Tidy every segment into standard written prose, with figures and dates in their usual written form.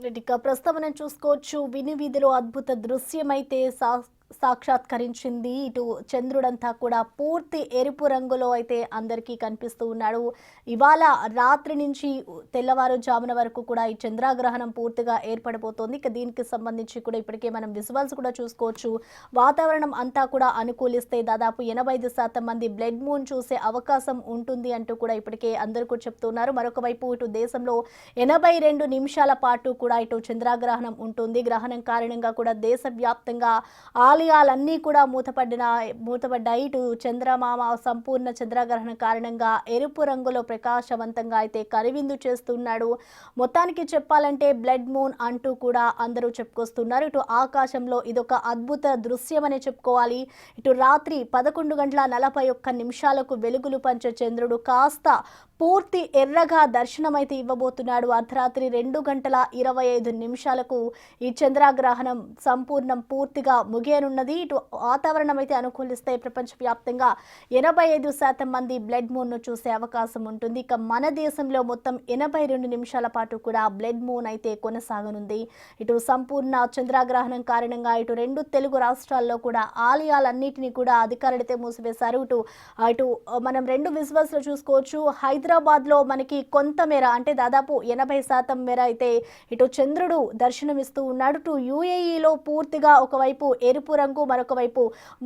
ఇక ప్రస్తుతం మనం చూసుకోవచ్చు వినివిధిలో అద్భుత దృశ్యమైతే సాక్షాత్కరించింది. ఇటు చంద్రుడంతా కూడా పూర్తి ఎరుపు రంగులో అయితే అందరికీ కనిపిస్తూ ఉన్నాడు. ఇవాళ రాత్రి నుంచి తెల్లవారుజామున వరకు కూడా ఈ చంద్రగ్రహణం పూర్తిగా ఏర్పడబోతోంది. ఇక దీనికి సంబంధించి కూడా ఇప్పటికే మనం విజువల్స్ కూడా చూసుకోవచ్చు. వాతావరణం అంతా కూడా అనుకూలిస్తే దాదాపు 85% మంది బ్లడ్ మూన్ చూసే అవకాశం ఉంటుంది అంటూ కూడా ఇప్పటికే అందరూ కూడా చెప్తున్నారు. మరొక వైపు ఇటు దేశంలో 82 నిమిషాల పాటు కూడా ఇటు చంద్రగ్రహణం ఉంటుంది. గ్రహణం కారణంగా కూడా దేశవ్యాప్తంగా ఆలయాలన్నీ కూడా మూతపడ్డాయి. ఇటు చంద్రమామ సంపూర్ణ చంద్రగ్రహణం కారణంగా ఎరుపు రంగులో ప్రకాశవంతంగా అయితే కనువిందు చేస్తున్నాడు. మొత్తానికి చెప్పాలంటే బ్లడ్ మూన్ అంటూ కూడా అందరూ చెప్పుకొస్తున్నారు. ఇటు ఆకాశంలో ఇదొక అద్భుత దృశ్యమని చెప్పుకోవాలి. ఇటు రాత్రి 11:41 వెలుగులు పంచే చంద్రుడు కాస్త పూర్తి ఎర్రగా దర్శనమైతే ఇవ్వబోతున్నాడు. అర్ధరాత్రి 2:25 ఈ చంద్రగ్రహణం సంపూర్ణం పూర్తిగా ముగియనున్నది. ఇటు వాతావరణం అయితే అనుకూలిస్తే ప్రపంచవ్యాప్తంగా 85% మంది బ్లడ్ మూన్ ను చూసే అవకాశం ఉంటుంది. ఇక మన దేశంలో మొత్తం 82 నిమిషాల పాటు కూడా బ్లడ్ మూన్ అయితే కొనసాగనుంది. ఇటు సంపూర్ణ చంద్రగ్రహణం కారణంగా ఇటు 2 తెలుగు రాష్ట్రాల్లో కూడా ఆలయాలన్నింటినీ కూడా అధికారులైతే మూసివేశారు. ఇటు మనం 2 విజువల్స్ లో చూసుకోవచ్చు. హైదరాబాద్ లో మనకి కొంతమేర అంటే దాదాపు 80% మేర అయితే ఇటు చంద్రుడు దర్శనమిస్తూ ఉన్నాడు. ఇటు యుఏఈలో పూర్తిగా ఒకవైపు ఎరుపు రంగు, మరొక వైపు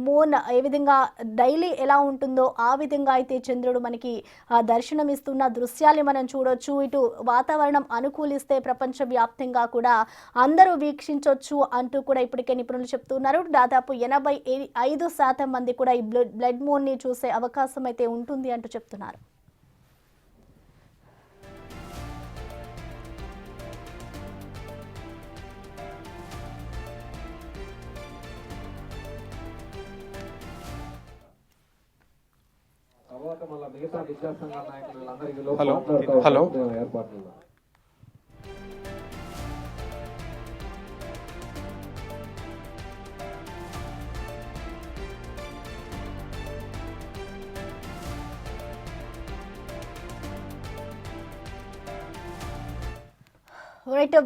మూన్ ఏ విధంగా డైలీ ఎలా ఉంటుందో ఆ విధంగా అయితే చంద్రుడు మనకి దర్శనమిస్తున్న దృశ్యాలు మనం చూడొచ్చు. ఇటు వాతావరణం అనుకూలిస్తే ప్రపంచవ్యాప్తంగా కూడా అందరూ వీక్షించవచ్చు అంటూ కూడా ఇప్పటికే నిపుణులు చెప్తున్నారు. దాదాపు 85% మంది కూడా ఈ బ్లడ్ మూన్ ని చూసే అవకాశం అయితే ఉంటుంది అంటూ చెప్తున్నారు. హలో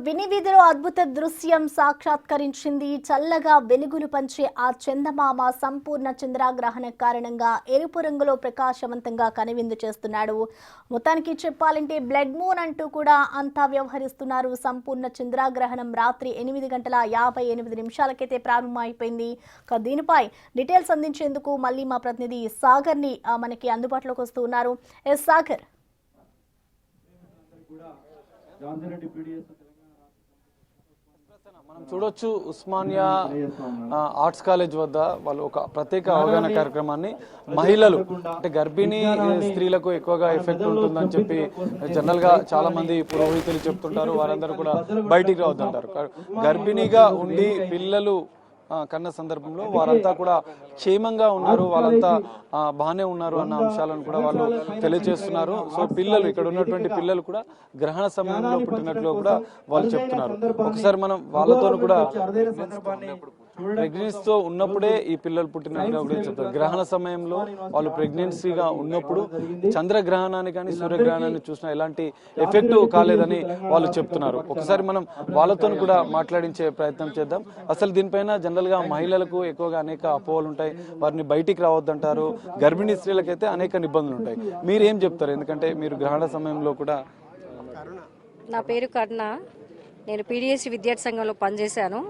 వినివిధిలో అద్భుత దృశ్యం సాక్షాత్కరించింది. చల్లగా వెలుగులు పంచే ఆ చందమామ సంపూర్ణ చంద్రగ్రహణ కారణంగా ఎరుపు రంగులో ప్రకాశవంతంగా కనువిందు చేస్తున్నాడు. మొత్తానికి చెప్పాలంటే బ్లడ్ మూన్ అంటూ కూడా అంతా వ్యవహరిస్తున్నారు. సంపూర్ణ చంద్రగ్రహణం రాత్రి 8:58 ప్రారంభమైపోయింది. దీనిపై డీటెయిల్స్ అందించేందుకు మళ్ళీ మా ప్రతినిధి సాగర్ ని మనకి అందుబాటులోకి వస్తూ ఉన్నారు. ఎస్ సాగర్, మనం చూడొచ్చు ఉస్మానియా ఆర్ట్స్ కాలేజ్ వద్ద వాళ్ళు ఒక ప్రత్యేక అవగాహన కార్యక్రమాన్ని మహిళలు అంటే గర్భిణీ స్త్రీలకు ఎక్కువగా ఎఫెక్ట్ ఉంటుందని చెప్పి జనరల్ గా చాలా మంది పురోహితులు చెప్తుంటారు. వారందరూ కూడా బయటికి రావద్దంటారు. గర్భిణీగా ఉండి పిల్లలు కన్న సందర్భంలో వారంతా కూడా క్షేమంగా ఉన్నారు, వాళ్ళంతా బాగానే ఉన్నారు అన్న అంశాలను కూడా వాళ్ళు తెలియజేస్తున్నారు. సో పిల్లలు ఇక్కడ ఉన్నటువంటి పిల్లలు కూడా గ్రహణ సమయంలో పుట్టినట్లు కూడా వాళ్ళు చెప్తున్నారు. ఒకసారి మనం వాళ్ళతో కూడా ప్రెగ్నెన్సీతో ఉన్నప్పుడే ఈ పిల్లలు పుట్టినట్టుగా కూడా చెప్తారు. గ్రహణ సమయంలో వాళ్ళు ప్రెగ్నెన్సీగా ఉన్నప్పుడు చంద్రగ్రహణాన్ని కానీ సూర్యగ్రహణాన్ని చూసినా ఎలాంటి ఎఫెక్ట్ కాలేదని వాళ్ళు చెప్తున్నారు. ఒకసారి మనం వాళ్ళతో కూడా మాట్లాడించే ప్రయత్నం చేద్దాం. అసలు దీనిపైన జనరల్ గా మహిళలకు ఎక్కువగా అనేక అపోహలు ఉంటాయి, వారిని బయటికి రావద్దంటారు. గర్భిణీ స్త్రీలకైతే అనేక నిబంధనలు ఉంటాయి. మీరేం చెప్తారు? ఎందుకంటే మీరు గ్రహణ సమయంలో కూడా. నా పేరు కరుణ, నేను పీడిఎస్ విద్యార్థి సంఘంలో పనిచేశాను.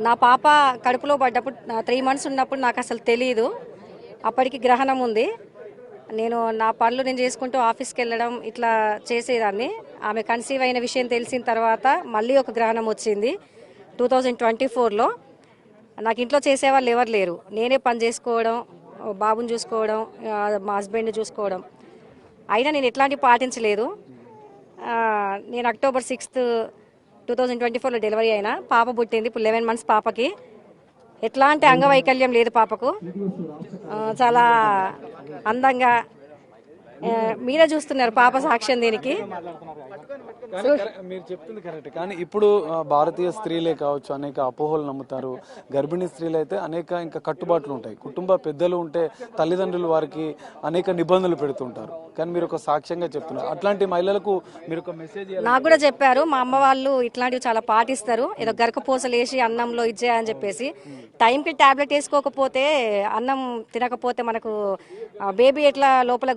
నా పాప కడుపులో పడ్డప్పుడు 3 months ఉన్నప్పుడు నాకు అసలు తెలియదు. అప్పటికి గ్రహణం ఉంది. నేను నా పనులు నేను చేసుకుంటూ ఆఫీస్కి వెళ్ళడం ఇట్లా చేసేదాన్ని. ఆమె కన్సీవ్ అయిన విషయం తెలిసిన తర్వాత మళ్ళీ ఒక గ్రహణం వచ్చింది 2024లో. నాకు ఇంట్లో చేసేవాళ్ళు ఎవరు లేరు. నేనే పని చేసుకోవడం, బాబుని చూసుకోవడం, మా హస్బెండ్ని చూసుకోవడం. అయినా నేను ఎట్లాంటి పాటించలేదు. నేను October 6th 2024లో డెలివరీ అయినా. పాప పుట్టింది. ఇప్పుడు 11 months పాపకి. ఎట్లాంటి అంగవైకల్యం లేదు పాపకు. చాలా అందంగా మీరే చూస్తున్నారు పాప సాక్ష్యం దీనికి. కానీ మీరు చెప్తుంది కరెక్ట్. కానీ ఇప్పుడు భారతీయ స్త్రీలే కావచ్చు అనేక అపోహలు నమ్ముతారు. గర్భిణీ స్త్రీలు అయితే అనేక ఇంకా కట్టుబాట్లు ఉంటాయి. కుటుంబ పెద్దలు ఉంటే తల్లిదండ్రులు వారికి అనేక నిబంధనలు పెడుతుంటారు. కానీ మీరు ఒక సాక్ష్యంగా చెప్తున్నారు. అట్లాంటి మహిళలకు మీరు ఒక మెసేజ్ నాకు కూడా చెప్పారు, మా అమ్మ వాళ్ళు ఇట్లాంటివి చాలా పాటిస్తారు. ఏదో గరకపోసలు వేసి అన్నంలో ఇచ్చేయని చెప్పేసి, టైంకి టాబ్లెట్ వేసుకోకపోతే అన్నం తినకపోతే మనకు బేబీ ఎట్లా లోపల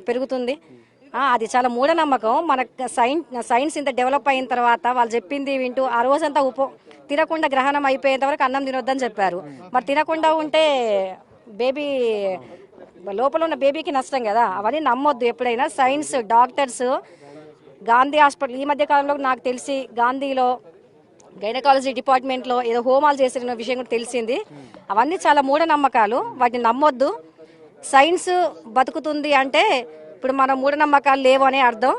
పెరుగుతుంది. అది చాలా మూఢనమ్మకం. మనకు సైన్స్ ఇంత డెవలప్ అయిన తర్వాత వాళ్ళు చెప్పింది వింటూ ఆ రోజంతా తినకుండా గ్రహణం అయిపోయేంత వరకు అన్నం తినొద్దని చెప్పారు. మరి తినకుండా ఉంటే బేబీ లోపల ఉన్న బేబీకి నష్టం కదా. అవన్నీ నమ్మొద్దు ఎప్పుడైనా. సైన్స్, డాక్టర్స్, గాంధీ హాస్పిటల్ ఈ మధ్య కాలంలో నాకు తెలిసి గాంధీలో గైనకాలజీ డిపార్ట్మెంట్లో ఏదో హోమాలు చేసిన విషయం కూడా తెలిసింది. అవన్నీ చాలా మూఢనమ్మకాలు, వాటిని నమ్మొద్దు. సైన్స్ బతుకుతుంది అంటే ఇప్పుడు మనం మూఢనమ్మకాలు లేవు అనే అర్థం.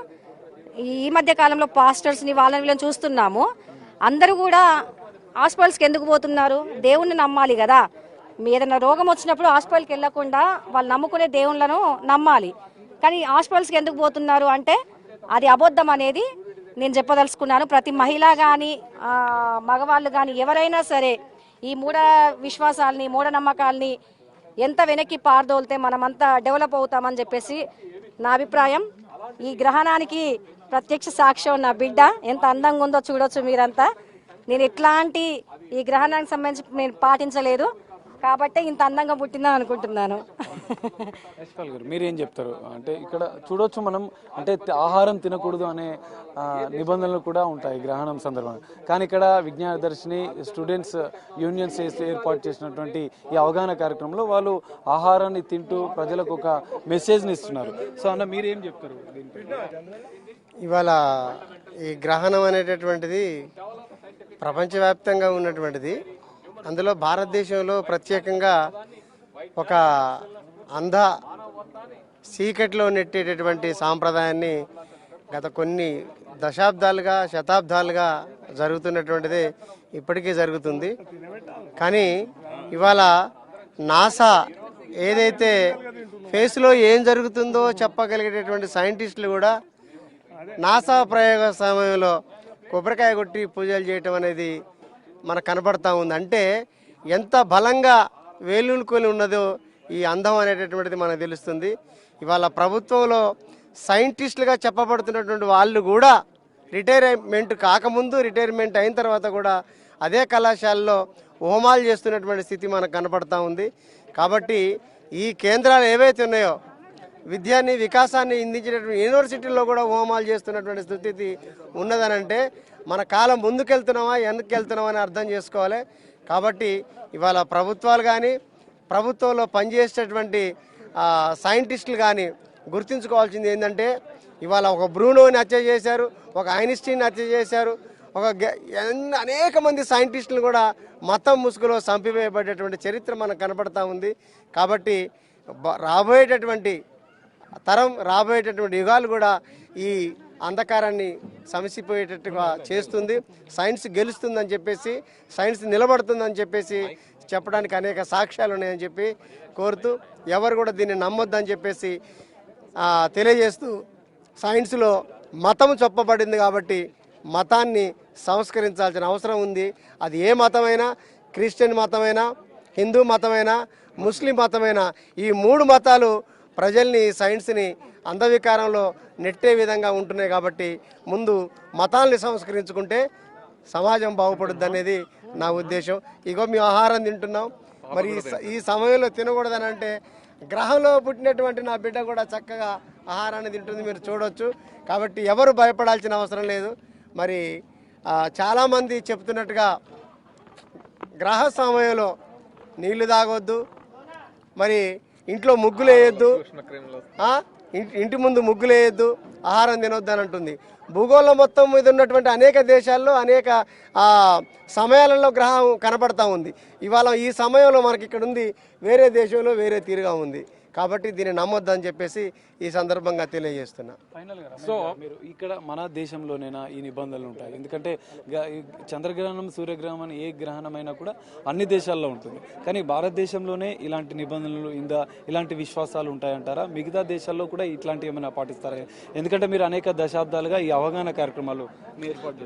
ఈ మధ్య కాలంలో పాస్టర్స్ని వాళ్ళని వీళ్ళని చూస్తున్నాము. అందరూ కూడా హాస్పిటల్స్కి ఎందుకు పోతున్నారు? దేవుణ్ణి నమ్మాలి కదా. ఏదైనా రోగం వచ్చినప్పుడు హాస్పిటల్కి వెళ్ళకుండా వాళ్ళు నమ్ముకునే దేవుళ్ళను నమ్మాలి. కానీ హాస్పిటల్స్కి ఎందుకు పోతున్నారు అంటే అది అబద్ధం అనేది నేను చెప్పదలుచుకున్నాను. ప్రతి మహిళ కానీ మగవాళ్ళు కానీ ఎవరైనా సరే ఈ మూఢ విశ్వాసాలని, మూఢనమ్మకాలని ఎంత వెనక్కి పారదోలితే మనమంతా డెవలప్ అవుతామని చెప్పేసి నా అభిప్రాయం. ఈ గ్రహణానికి ప్రత్యక్ష సాక్ష్యం నా బిడ్డ. ఎంత అందంగా ఉందో చూడొచ్చు మీరంతా. నేను ఎట్లాంటి ఈ గ్రహణానికి సంబంధించి నేను పాటించలేదు కాబట్టి ఇంత అందంగా పుట్టిందని అనుకుంటున్నాను. యశ్పాల్ గారు మీరేం చెప్తారు? అంటే ఇక్కడ చూడొచ్చు మనం, అంటే ఆహారం తినకూడదు అనే నిబంధనలు కూడా ఉంటాయి గ్రహణం సందర్భంగా. కానీ ఇక్కడ విజ్ఞానదర్శిని స్టూడెంట్స్ యూనియన్స్ ఏర్పాటు చేసినటువంటి ఈ అవగాహన కార్యక్రమంలో వాళ్ళు ఆహారాన్ని తింటూ ప్రజలకు ఒక మెసేజ్ని ఇస్తున్నారు. సో అన్న మీరేం చెప్తారు దీనిపై? ఇవాళ ఈ గ్రహణం అనేటటువంటిది ప్రపంచవ్యాప్తంగా ఉన్నటువంటిది. అందులో భారతదేశంలో ప్రత్యేకంగా ఒక అంధ చీకటిలో నెట్టేటటువంటి సాంప్రదాయాన్ని గత కొన్ని దశాబ్దాలుగా, శతాబ్దాలుగా జరుగుతున్నటువంటిది ఇప్పటికీ జరుగుతుంది. కానీ ఇవాళ నాసా ఏదైతే ఫేస్లో ఏం జరుగుతుందో చెప్పగలిగేటటువంటి సైంటిస్టులు కూడా నాసా ప్రయోగ సమయంలో కొబ్బరికాయ కొట్టి పూజలు చేయటం అనేది మనకు కనబడతా ఉంది. అంటే ఎంత బలంగా వేలుకొని ఉన్నదో ఈ అందం అనేటటువంటిది మనకు తెలుస్తుంది. ఇవాళ ప్రభుత్వంలో సైంటిస్టులుగా చెప్పబడుతున్నటువంటి వాళ్ళు కూడా రిటైర్మెంట్ కాకముందు, రిటైర్మెంట్ అయిన తర్వాత కూడా అదే కళాశాలలో హోమాలు చేస్తున్నటువంటి స్థితి మనకు కనపడతా ఉంది. కాబట్టి ఈ కేంద్రాలు ఏవైతే ఉన్నాయో విద్యాన్ని, వికాసాన్ని అందించినటువంటి యూనివర్సిటీల్లో కూడా హోమాలు చేస్తున్నటువంటి స్థితి ఉన్నదనంటే మన కాలం ముందుకెళ్తున్నామా వెనక్కి అని అర్థం చేసుకోవాలి. కాబట్టి ఇవాళ ప్రభుత్వాలు కానీ, ప్రభుత్వంలో పనిచేసేటటువంటి సైంటిస్టులు కానీ గుర్తుంచుకోవాల్సింది ఏంటంటే, ఇవాళ ఒక బ్రూనోని హత్య చేశారు, ఒక ఐన్స్టీన్ హత్య చేశారు, అనేక మంది సైంటిస్టులు కూడా మతం ముసుగులో చంపివేయబడేటువంటి చరిత్ర మనకు కనపడతా ఉంది. కాబట్టి రాబోయేటటువంటి తరం, రాబోయేటటువంటి యుగాలు కూడా ఈ అంధకారాన్ని సమసిపోయేటట్టుగా చేస్తుంది. సైన్స్ గెలుస్తుందని చెప్పేసి, సైన్స్ నిలబడుతుందని చెప్పేసి చెప్పడానికి అనేక సాక్ష్యాలు ఉన్నాయని చెప్పి కోరుతూ, ఎవరు కూడా దీన్ని నమ్మొద్దని చెప్పేసి తెలియజేస్తూ, సైన్స్లో మతం చెప్పబడింది కాబట్టి మతాన్ని సంస్కరించాల్సిన అవసరం ఉంది. అది ఏ మతమైనా, క్రిస్టియన్ మతమైనా, హిందూ మతమైనా, ముస్లిం మతమైనా, ఈ మూడు మతాలు ప్రజల్ని, సైన్స్ని అంధవికారంలో నెట్టే విధంగా ఉంటున్నాయి. కాబట్టి ముందు మతాల్ని సంస్కరించుకుంటే సమాజం బాగుపడుద్ది అనేది నా ఉద్దేశం. ఇగో మేము ఆహారం తింటున్నాం, మరి ఈ సమయంలో తినకూడదని అంటే గ్రహంలో పుట్టినటువంటి నా బిడ్డ కూడా చక్కగా ఆహారాన్ని తింటుంది, మీరు చూడవచ్చు. కాబట్టి ఎవరు భయపడాల్సిన అవసరం లేదు. మరి చాలామంది చెప్తున్నట్టుగా గ్రహ సమయంలో నీళ్లు తాగొద్దు, మరి ఇంట్లో ముగ్గులు వేయొద్దు, ఇంటి ముందు ముగ్గులు వేయొద్దు, ఆహారం తినొద్దు అని అంటుంది. భూగోళం మొత్తం మీద ఉన్నటువంటి అనేక దేశాల్లో అనేక సమయాలలో గ్రహం కనపడతా ఉంది. ఇవాళ ఈ సమయంలో మనకి ఇక్కడ ఉంది, వేరే దేశంలో వేరే తీరుగా ఉంది. కాబట్టి దీన్ని నమ్మొద్దని చెప్పేసి ఈ సందర్భంగా తెలియజేస్తున్నా. సో మీరు ఇక్కడ మన దేశంలోనైనా ఈ నిబంధనలు ఉంటాయి, ఎందుకంటే ఈ చంద్రగ్రహణం సూర్యగ్రహణం అని ఏ గ్రహణమైనా కూడా అన్ని దేశాల్లో ఉంటుంది, కానీ భారతదేశంలోనే ఇలాంటి నిబంధనలు ఇలాంటి విశ్వాసాలు ఉంటాయంటారా? మిగతా దేశాల్లో కూడా ఇట్లాంటివి ఏమైనా పాటిస్తారా? ఎందుకంటే మీరు అనేక దశాబ్దాలుగా ఈ అవగాహన కార్యక్రమాలు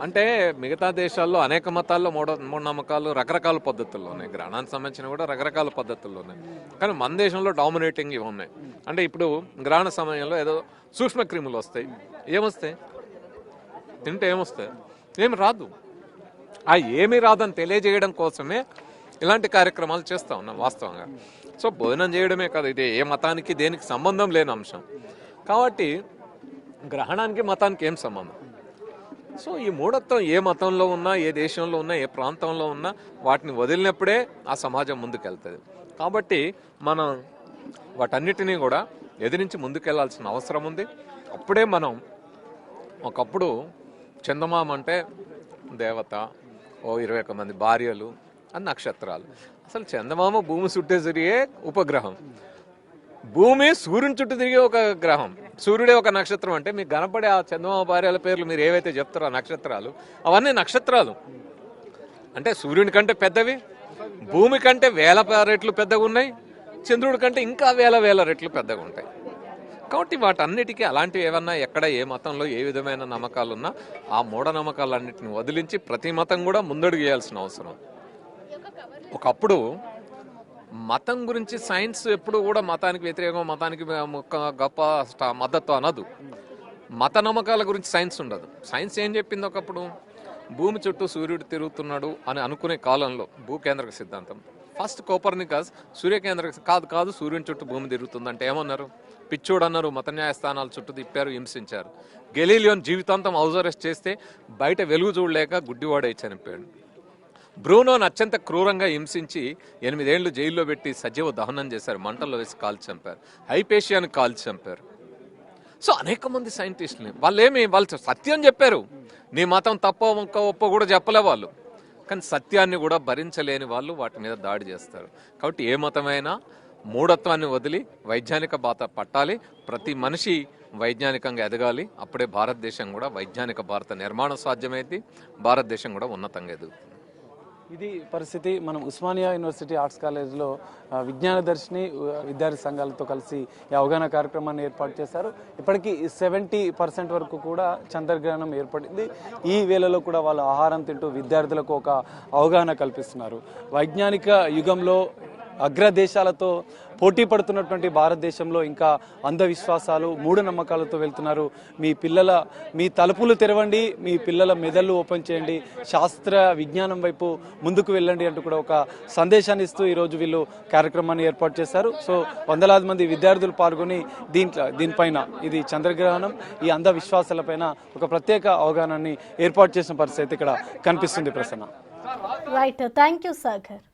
అంటే మిగతా దేశాల్లో అనేక మతాల్లో మూఢనమ్మకాలు రకరకాల పద్ధతుల్లో ఉన్నాయి, గ్రహణానికి సంబంధించిన కూడా రకరకాల పద్ధతుల్లో ఉన్నాయి, కానీ మన దేశంలో డామినేటింగ్ ఇవి ఉన్నాయి. అంటే ఇప్పుడు గ్రహణ సమయంలో ఏదో సూక్ష్మ క్రిములు వస్తాయి, ఏమొస్తాయి? తింటే ఏమొస్తాయి? ఏమి రాదు. ఆ ఏమీ రాదని తెలియజేయడం కోసమే ఇలాంటి కార్యక్రమాలు చేస్తూ ఉన్నాం వాస్తవంగా. సో భోజనం చేయడమే కాదు, ఇది ఏ మతానికి దేనికి సంబంధం లేని అంశం. కాబట్టి గ్రహణానికి మతానికి ఏం సంబంధం? సో ఈ మూఢత్వం ఏ మతంలో ఉన్నా, ఏ దేశంలో ఉన్నా, ఏ ప్రాంతంలో ఉన్నా వాటిని వదిలినప్పుడే ఆ సమాజం ముందుకెళ్తుంది. కాబట్టి మనం వాటన్నిటినీ కూడా ఎదిరించి ముందుకెళ్లాల్సిన అవసరం ఉంది. అప్పుడే మనం ఒకప్పుడు చందమామ అంటే దేవత, 21 మంది భార్యలు అని నక్షత్రాలు. అసలు చందమామ భూమి చుట్టే తిరిగే ఉపగ్రహం, భూమి సూర్యుని చుట్టూ తిరిగే ఒక గ్రహం, సూర్యుడే ఒక నక్షత్రం. అంటే మీకు కనపడే ఆ చందమామ భార్యల పేర్లు మీరు ఏవైతే చెప్తారో ఆ నక్షత్రాలు, అవన్నీ నక్షత్రాలు. అంటే సూర్యుని కంటే పెద్దవి, భూమి కంటే వేల రెట్లు పెద్దగా ఉన్నాయి, చంద్రుడి కంటే ఇంకా వేల రెట్లు పెద్దగా ఉంటాయి. కాబట్టి వాటన్నిటికీ అలాంటివి ఏమన్నా ఎక్కడ ఏ మతంలో ఏ విధమైన నమ్మకాలు ఉన్నా ఆ మూఢనమ్మకాలన్నింటిని వదిలించి ప్రతి మతం కూడా ముందడుగు వేయాల్సిన అవసరం. ఒకప్పుడు మతం గురించి సైన్స్ ఎప్పుడు కూడా మతానికి వ్యతిరేకం, మతానికి గొప్ప మద్దతు అనదు. మత నమ్మకాల గురించి సైన్స్ ఉండదు. సైన్స్ ఏం చెప్పింది? ఒకప్పుడు భూమి చుట్టూ సూర్యుడు తిరుగుతున్నాడు అని అనుకునే కాలంలో భూకేంద్రక సిద్ధాంతం, ఫస్ట్ కోపర్నికస్ సూర్యకేంద్రక కాదు సూర్యుని చుట్టూ భూమి తిరుగుతుందంటే ఏమన్నారు? పిచ్చోడు అన్నారు. మత న్యాయస్థానాల చుట్టూ తిప్పారు, హింసించారు. గెలీలియోన్ జీవితాంతం హౌస్ అరెస్ట్ చేస్తే బయట వెలుగు చూడలేక గుడ్డివాడై చనిపోయాడు. బ్రూనోని అత్యంత క్రూరంగా హింసించి 8 ఏళ్లు జైల్లో పెట్టి సజీవ దహనం చేశారు, మంటల్లో వేసి కాల్చి చంపారు. హైపేషియాని కాల్చి చంపారు. సో అనేక మంది సైంటిస్టులు వాళ్ళు సత్యం చెప్పారు. నీ మతం తప్ప ఒప్ప కూడా చెప్పలే వాళ్ళు, కానీ సత్యాన్ని కూడా భరించలేని వాళ్ళు వాటి మీద దాడి చేస్తారు. కాబట్టి ఏ మతమైనా మూఢత్వాన్ని వదిలి వైజ్ఞానిక బాట పట్టాలి. ప్రతి మనిషి వైజ్ఞానికంగా ఎదగాలి. అప్పుడే భారతదేశం కూడా వైజ్ఞానిక భారత నిర్మాణం సాధ్యమైంది, భారతదేశం కూడా ఉన్నతంగా ఎదుగుతుంది. ఇది పరిస్థితి. మనం ఉస్మానియా యూనివర్సిటీ ఆర్ట్స్ కాలేజ్లో విజ్ఞాన దర్శిని విద్యార్థి సంఘాలతో కలిసి ఈ అవగాహన కార్యక్రమాన్ని ఏర్పాటు చేశారు. ఇప్పటికీ 70% వరకు కూడా చంద్రగ్రహణం ఏర్పడింది. ఈ వేళలో కూడా వాళ్ళు ఆహారం తింటూ విద్యార్థులకు ఒక అవగాహన కల్పిస్తున్నారు. వైజ్ఞానిక యుగంలో అగ్రదేశాలతో పోటీ పడుతున్నటువంటి భారతదేశంలో ఇంకా అంధవిశ్వాసాలు, మూఢనమ్మకాలతో వెళ్తున్నారు. మీ తలుపులు తెరవండి, మీ పిల్లల మెదళ్ళు ఓపెన్ చేయండి, శాస్త్ర విజ్ఞానం వైపు ముందుకు వెళ్ళండి అంటూ కూడా ఒక సందేశాన్ని ఇస్తూ ఈరోజు వీళ్ళు కార్యక్రమాన్ని ఏర్పాటు చేశారు. సో వందలాది మంది విద్యార్థులు పాల్గొని దీనిపైన ఇది చంద్రగ్రహణం, ఈ అంధవిశ్వాసాలపైన ఒక ప్రత్యేక అవగాహనని ఏర్పాటు చేసిన పరిస్థితి ఇక్కడ కనిపిస్తుంది. Prasanna. Right, thank you Sagar.